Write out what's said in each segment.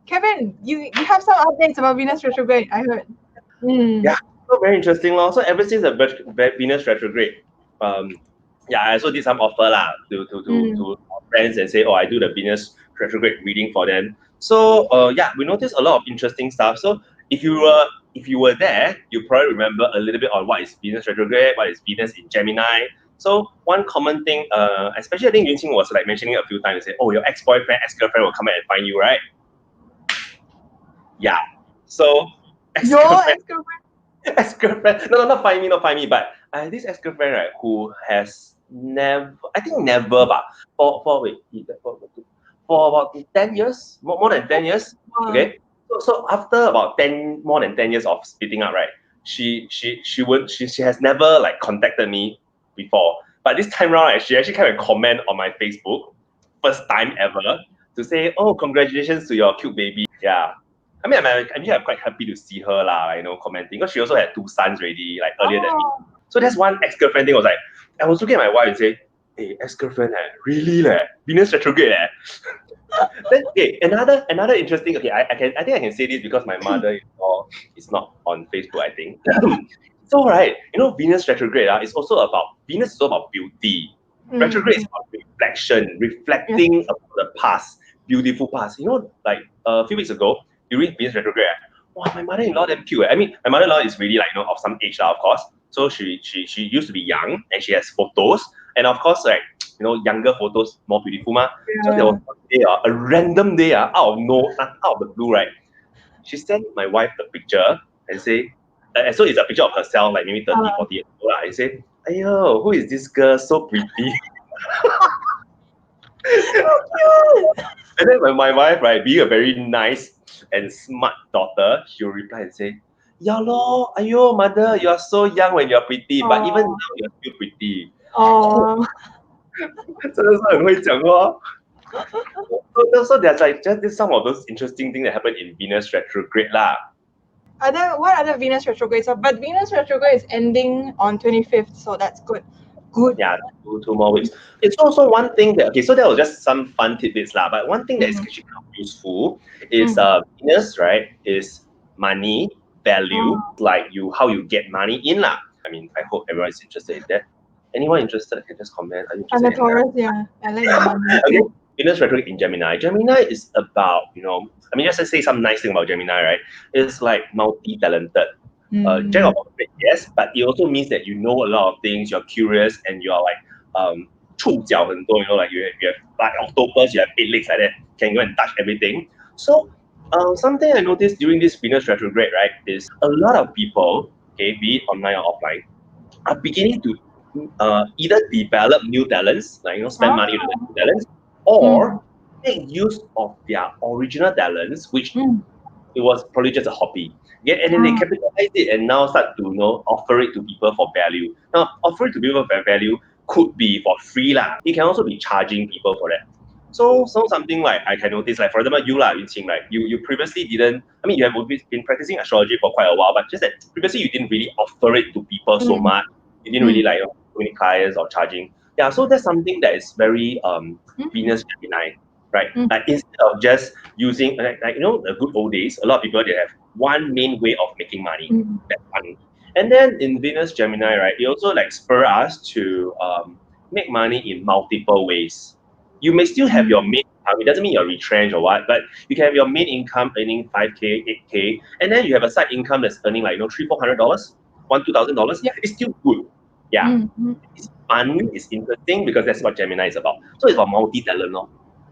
Kevin, you have some updates about Venus retrograde, I heard. Yeah, so very interesting lor. So ever since the Venus retrograde, I also did some offer lah to our friends and say, oh, I do the Venus retrograde reading for them. So we noticed a lot of interesting stuff. So if you were there, you probably remember a little bit on what is Venus retrograde, what is Venus in Gemini. So one common thing, especially I think Yunqing was like mentioning it a few times, say, oh, your ex-boyfriend, ex-girlfriend will come back and find you, right? Yeah. So Your ex-girlfriend? ex-girlfriend. No, not find me, but I have this ex-girlfriend, right, who has never, I think never, but for about 10 years, more than 10 years. Okay. So after about more than 10 years of splitting up, right, she has never like contacted me before. But this time around, right, she actually came and comment on my Facebook, first time ever, to say, oh, congratulations to your cute baby. Yeah. I mean, I'm quite happy to see her lah, commenting, because she also had 2 sons already, like earlier than me. So that's one ex-girlfriend thing. I was like, I was looking at my wife and say, hey, ex-girlfriend, really Venus retrograde Then another interesting. Okay, I think I can say this because my mother-in-law is not on Facebook, I think. So right, Venus retrograde is also about Venus is all about beauty. Retrograde is about reflection, reflecting about the past, beautiful past. Like a few weeks ago during Venus retrograde, wow, my mother-in-law damn cute. I mean, my mother-in-law is really like of some age of course. So she used to be young and she has photos, and of course like younger photos more beautiful ma. So there was one day, a random day, out of the blue, right? She sent my wife the picture and say, so it's a picture of herself, like maybe 30, 40 years old. I say, ayo, who is this girl? So pretty. And then when my wife, right, being a very nice and smart daughter, she'll reply and say, yeah lor, ayo, mother, you are so young when you're pretty, but even now you're still pretty. So that's why 很会讲话。So there's like just some of those interesting things that happen in Venus retrograde lah. What other Venus retrogrades are? But Venus retrograde is ending on 25th, so that's good. Good. Yeah, 2 more weeks. It's also one thing that, okay, so that was just some fun tidbits lah. But one thing that is actually kind of useful is Venus, right, is money, value, like how you get money in lah. I mean, I hope everyone is interested in that. Anyone interested can just comment. Are you interested I'm a Taurus, yeah. I like the money. Okay. Venus retrograde in Gemini. Gemini is about, I mean, just to say some nice thing about Gemini, right? It's like multi-talented. Jack of all trades, yes, but it also means that you know a lot of things, you're curious, and you're like, 触角很多, like you have like octopus, you have 8 legs like that, can go and touch everything. So, something I noticed during this Venus retrograde, right, is a lot of people, okay, be it online or offline, are beginning to either develop new talents, like spend money on new talents, or make use of their original talents, which it was probably just a hobby. Yeah, and then they capitalize it and now start to offer it to people for value. Now, offer it to people for value could be for free lah. You can also be charging people for that. So something like I can notice, like for example, you lah, Yunqing, like you previously didn't. I mean, you have been practicing astrology for quite a while, but just that previously you didn't really offer it to people so much. You didn't really like any clients or charging. Yeah, so that's something that is very Venus Gemini, right? Like instead of just using like the good old days, a lot of people they have one main way of making money. That's money. And then in Venus Gemini, right, it also like spur us to make money in multiple ways. You may still have your main income. It doesn't mean you're retrenched or what, but you can have your main income earning 5K, 8K, and then you have a side income that's earning like $300-400, $1,000-2,000. It's still good. Yeah, it's fun, it's interesting because that's what Gemini is about. So it's about multi-talent.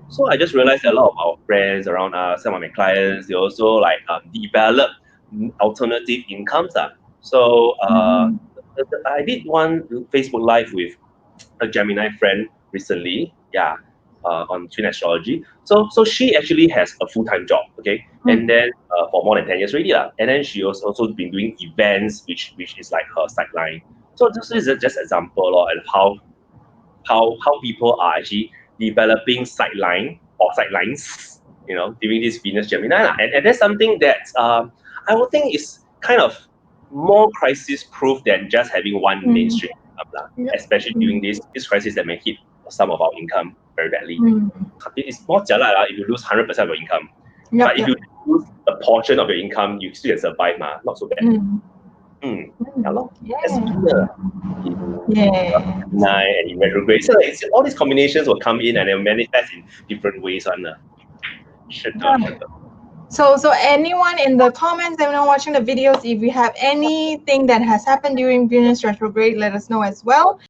So I just realized that a lot of our friends around us, some of my clients, they also like develop alternative incomes. So I did one Facebook Live with a Gemini friend recently. Yeah. On Twin Astrology. So she actually has a full-time job, okay? And then for more than 10 years already. And then she has also been doing events, which is like her sideline. So this is just example and how people are actually developing sidelines, during this Venus Gemini. And that's something that I would think is kind of more crisis-proof than just having one mainstream income, especially during this crisis that may hit some of our income very badly. It's more jialat if you lose 100% of your income. But if you lose a portion of your income, you still can survive, not so bad. Yeah, lor. That's Venus in Gemini and in retrograde. So all these combinations will come in and they'll manifest in different ways. So anyone in the comments, anyone watching the videos, if you have anything that has happened during Venus retrograde, let us know as well.